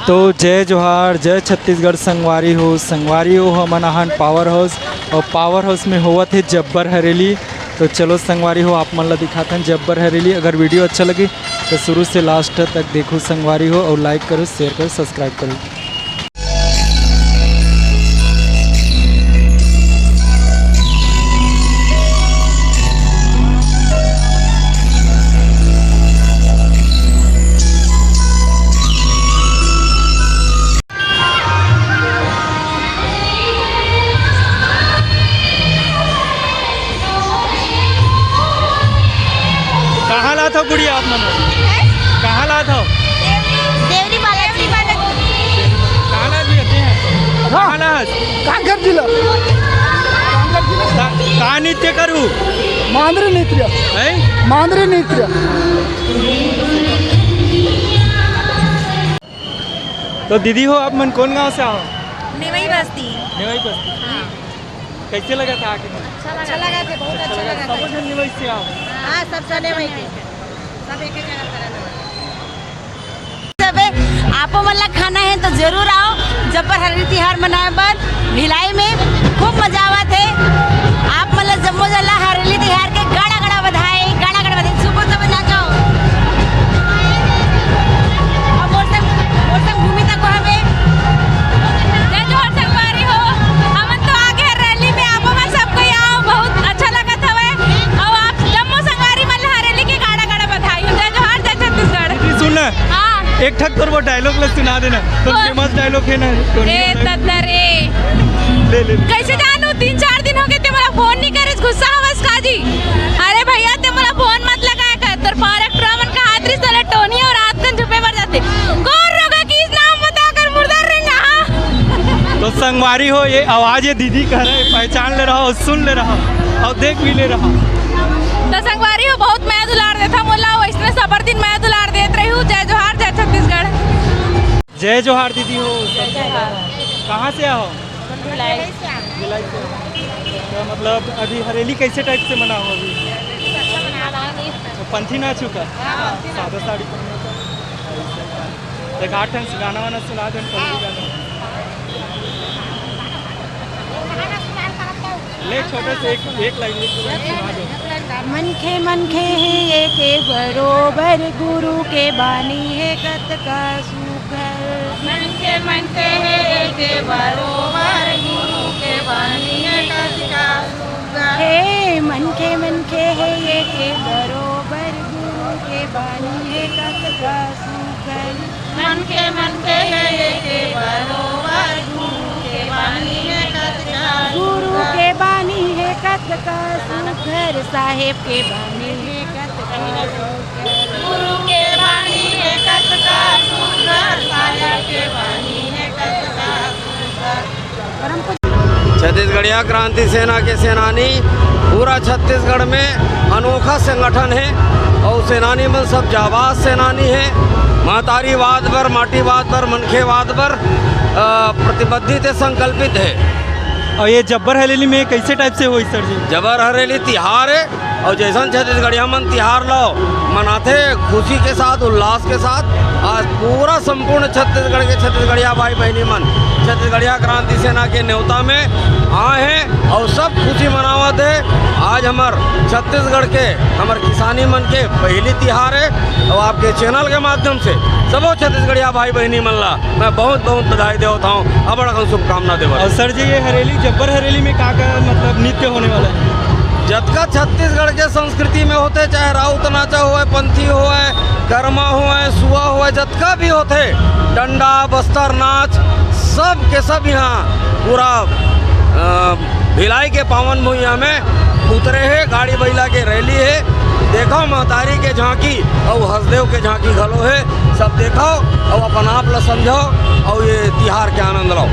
तो जय जोहार, जय छत्तीसगढ़ संगवारी हो हमन आहन पावर हाउस और पावर हाउस में होवत है जब्बर हरेली। तो चलो संगवारी हो आप मन ला दिखाथन जब्बर हरेली। अगर वीडियो अच्छा लगे तो शुरू से लास्ट तक देखो संगवारी हो और लाइक करो, शेयर करो, सब्सक्राइब करो। कहाँ ला था गुड़िया आप मन? कहाँ ला था? देवरी बालाजी कहाँ ला दिए हैं? कहाँ ला? कांकर जिला कहाँ नृत्य करूँ? मांद्री नृत्य है मांद्री नृत्य। तो दीदी हो आप मन कौन गांव से आओ? नेवई बस्ती। नेवई बस्ती। कैसे लगा था आके? अच्छा लगा थे, बहुत अच्छा लगा था। सब जन नेवई से आओ? हाँ सब चले वही के सब एक जगह सब आपो मन ला खाना है तो जरूर आओ। जब्बर हरेली तिहार मनाए बर भिलाई में खूब मजा आवत है। आप मन ला जम्मो जला हरेली तिहार के गाड़ा गाड़ा बधाई, गाड़ा गाड़ा बधाई। सुबह सुबह नाचो और मोर संग घूमी तक हमें जय जोहार संगवारी हो। हमन तो आगे रैली में आपो मन सब कोई आओ, बहुत अच्छा लगत हवे। और आप जम्मो संगवारी मन ला हरेली के गाड़ा गाड़ा बधाई। जय जोहार, जय छत्तीसगढ़। दीदी सुन ना, हाँ एक ठक तो वो डायलॉग ला सुना देना। तो फेमस डायलॉग है ना, ए ततरे ले कैसे जानू? 3-4 दिन हो गए ते मला फोन नहीं करे, गुस्सा हवस काजी? अरे भैया ते मला फोन मत लगाया कर। तोर पारक मन का हाथरी सले टोनी और रात कन छुपे मर जाते। कौन रोगा किस नाम बता कर मुर्दार रेंगा। तो संगवारी हो ये आवाज ये दीदी कह रहे, पहचान ले रहा हो, सुन ले रहा और देख भी ले रहा। तो संगवारी हो बहुत मैं दुलार देता मोला, वैसने सबर दिन मैं दुलार देत रही हूँ। जय जोहार, जय छत्तीसगढ़। जय जोहार दीदी हो। कहाँ से आओ? भिलाई भिलाई से। तो मतलब अभी हरेली कैसे टाइप से मना हो? अभी तो पंथी ना चुका सादा साड़ी पहनने का एक 8 ठन गाना वाना सुना दे। ले छोटे से एक लाइन सुना दो। मन खे है एक बरोबर, गुरु के बानी है कत का सुखर। मन के है एक बरोबर, गुरु के बानी है कत का सुखर। हे मन के है एक बरोबर, गुरु के बानी है कत का सुखर। मन के है एक बरोबर, गुरु के बानी है कत का गुरु के बानी है कत का सुखर। साहेब के बानी है कत का सुखर। गुरु के बानी है कत का सुखर। साहेब के बानी है कत का सुखर। छत्तीसगढ़िया क्रांति सेना के सेनानी पूरा छत्तीसगढ़ में अनोखा संगठन है और सेनानी में सब जाबाज सेनानी है। महतारीवाद पर, माटीवाद पर, मनखेवाद पर प्रतिबद्धित संकल्पित है। और ये जब्बर हरेली में कैसे टाइप से हुई सर जी? जबर हरेली तिहार है और जैसा छत्तीसगढ़िया मन तिहार लो मनाते खुशी के साथ, उल्लास के साथ। आज पूरा संपूर्ण छत्तीसगढ़ के छत्तीसगढ़िया भाई बहनी मन छत्तीसगढ़िया क्रांति सेना के न्योता में आए हैं और सब खुशी मनावत है। आज हमार छत्तीसगढ़ के हमार किसानी मन के पहली तिहार है और आपके चैनल के माध्यम से सबो छत्तीसगढ़िया भाई बहनी मन ला मैं बहुत बहुत बधाई देता हूँ, अब बड़ा शुभकामना देवा। और सर जी ये हरेली जब्बर हरेली में क्या मतलब नृत्य होने वाला है? जतका छत्तीसगढ़ के संस्कृति में होते, चाहे राउत नाचा हुआ, पंथी हुआ, कर्मा हुआ, सुआ हुआ, जतका भी होते, डंडा बस्तर नाच सब के सब यहाँ पूरा भिलाई के पावन भूइया में उतरे है। गाड़ी बैला के रैली है, देखो महतारी के झांकी और हसदेव के झांकी घलो है। सब देखो और अपन आप ला समझो और ये तिहार के आनंद लो।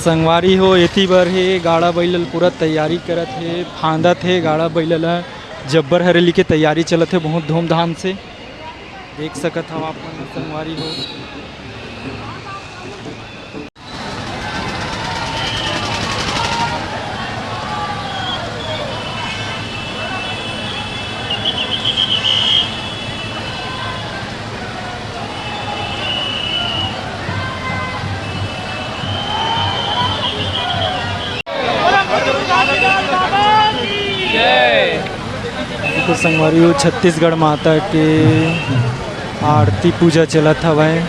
संगवारी हो एती बर हे गाड़ा बैलल पूरा तैयारी करत हे, फांदत हे गाड़ा बैलल ह। जब्बर हरेली के तैयारी चलत है बहुत धूमधाम से, देख सकत हम आप मन संगवारी हो। तो संगवारी हो छत्तीसगढ़ माता के आरती पूजा चलत हवय।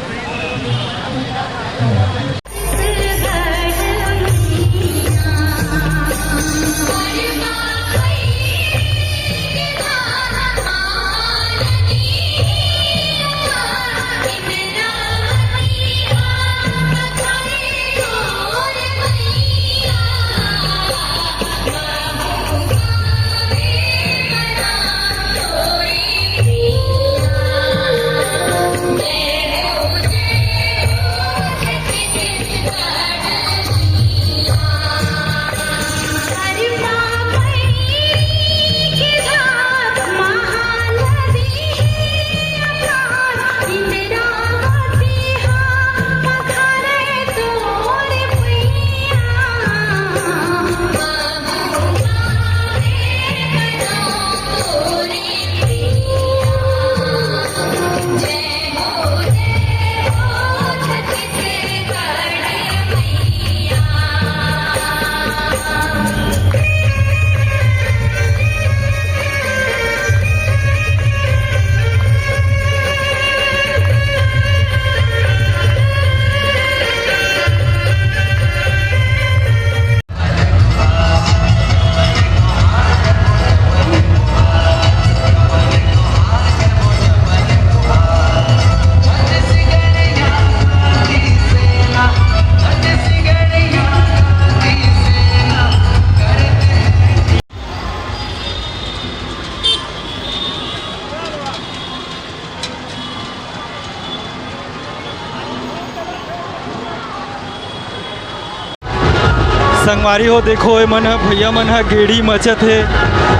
संगवारी हो देखो ए मन ह भैया मन ह गेड़ी मचत हे,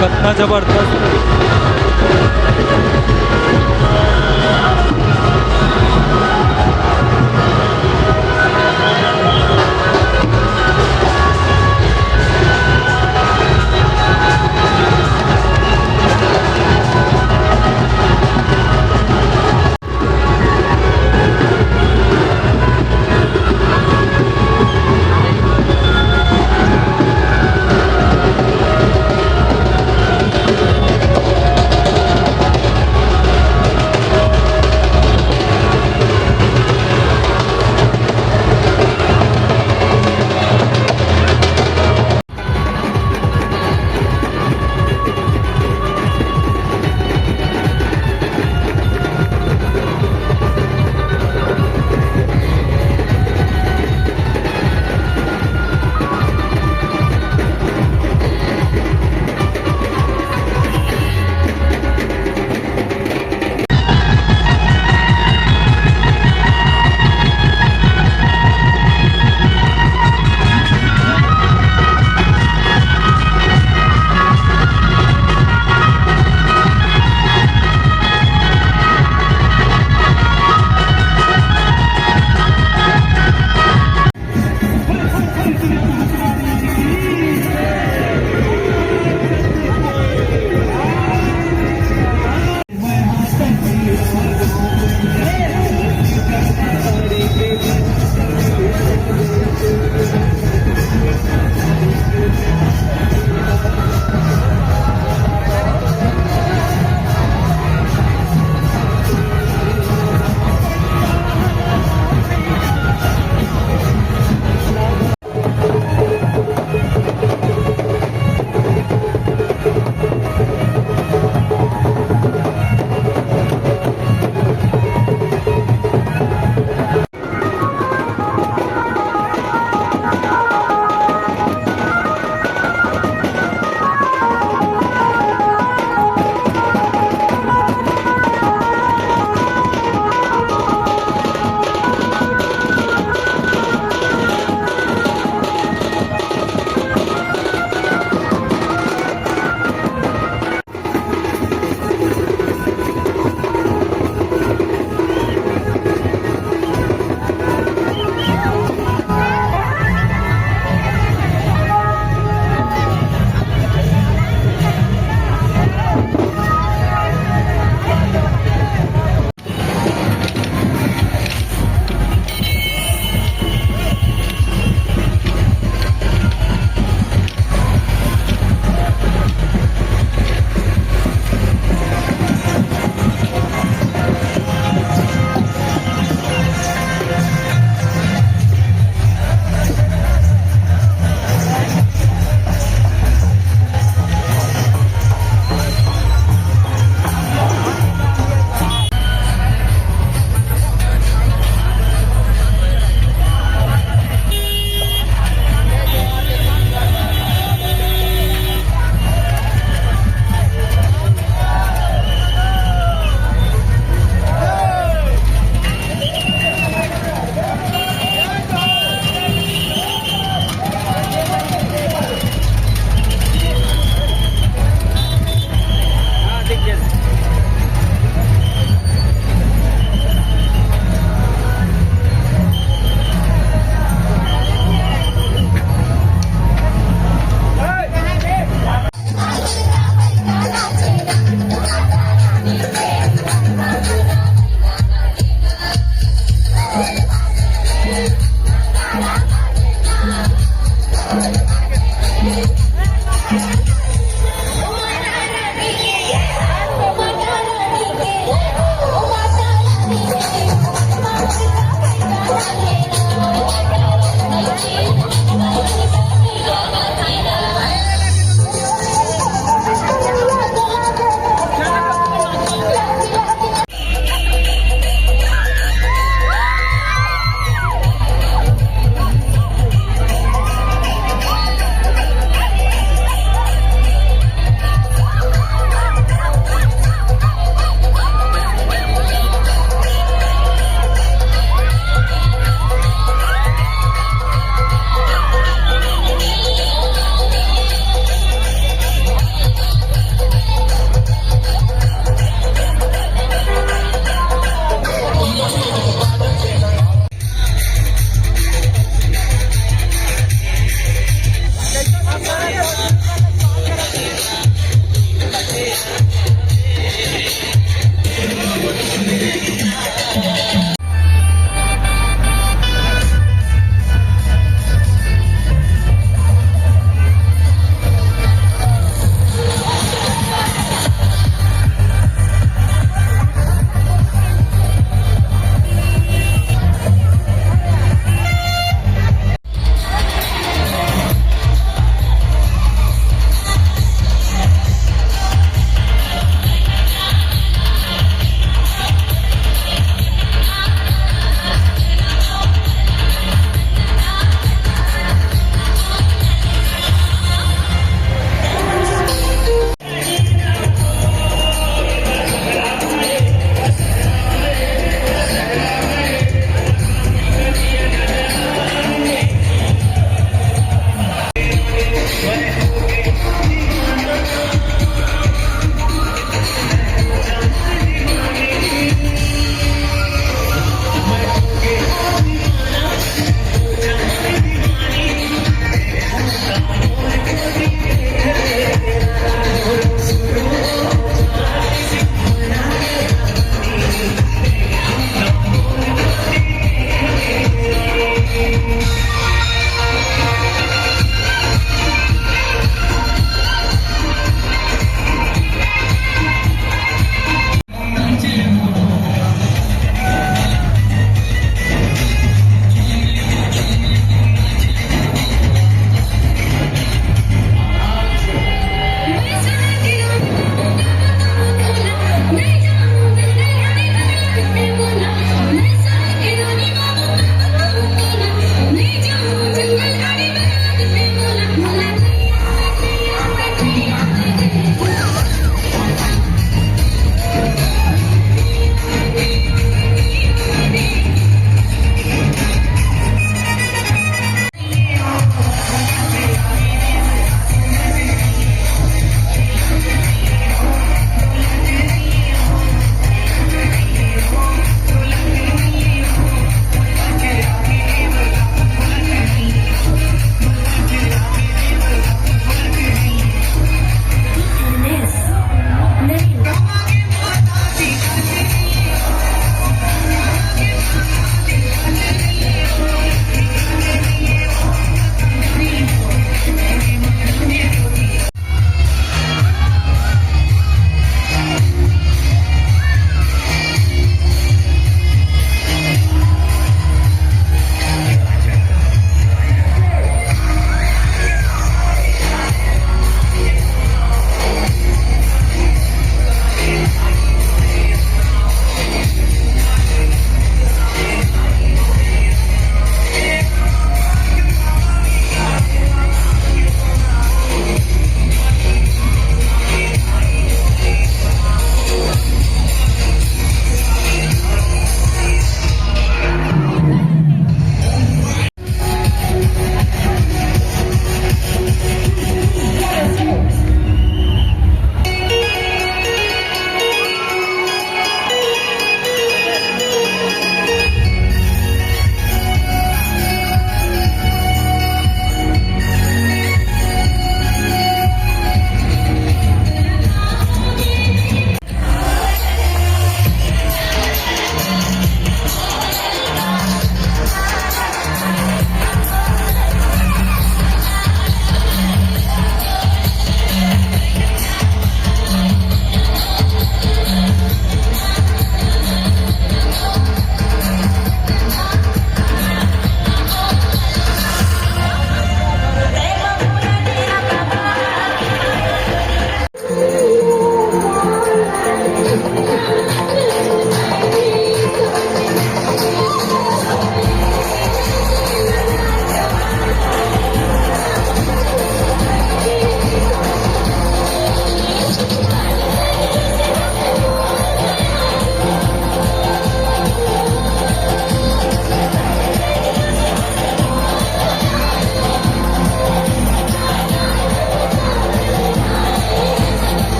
कितना जबरदस्त